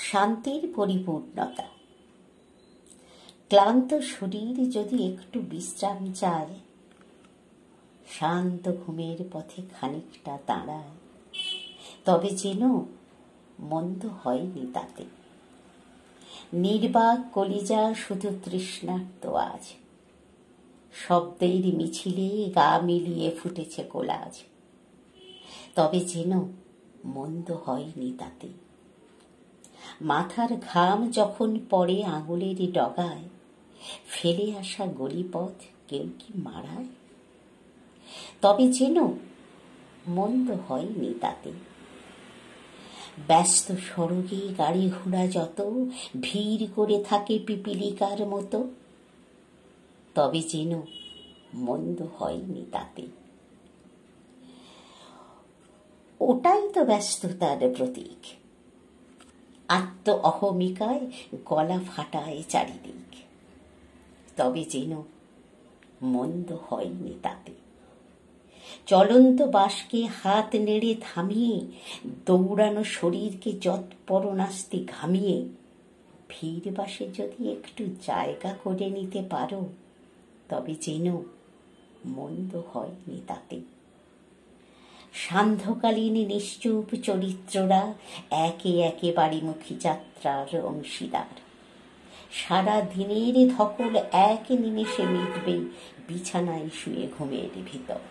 শান্তির পরিপূর্ণতা। ক্লান্ত শরীর যদি একটু বিশ্রাম চায়, শান্ত ঘুমের পথে খানিকটা দাঁড়ায়, তবে যেন মন্দ হয়নি তাতে। নির্বাক কলিজা শুধু তৃষ্ণার্ত আজ, শব্দের মিছিলে গা মিলিয়ে ফুটেছে কোলাজ, তবে যেন মন্দ হয়নি তাতে। মাথার ঘাম যখন পড়ে আঙুলের ডগায়, ফেলে আসা গলিপথ কেউ কি মারায়, তবে যেন মন্দ হয়নি তাতে। ব্যস্ত সড়কে গাড়ি ঘোড়া যত ভিড় করে থাকে পিপিলিকার মতো, তবে যেন মন্দ হয়নি তাতে। ওটাই তো ব্যস্ততার প্রতীক, আত্ম অহমিকায় গলা ফাটায় চারিদিক, তবে যেন মন্দ হয়নি তাতে। চলন্ত বাসকে হাত নেড়ে থামিয়ে, দৌড়ানো শরীরকে যৎপরনাস্তি ঘামিয়ে, ভিড় বাসে যদি একটু জায়গা করে নিতে পারো, তবে যেন মন্দ হয়নি তাতে। সান্ধ্যকালীন নিশ্চুপ চরিত্ররা একে একে বাড়িমুখী যাত্রার অংশীদার। সারা দিনের ধকল এক নিমেষে মিটবে বিছানায় শুয়ে ঘুমের ভিতর।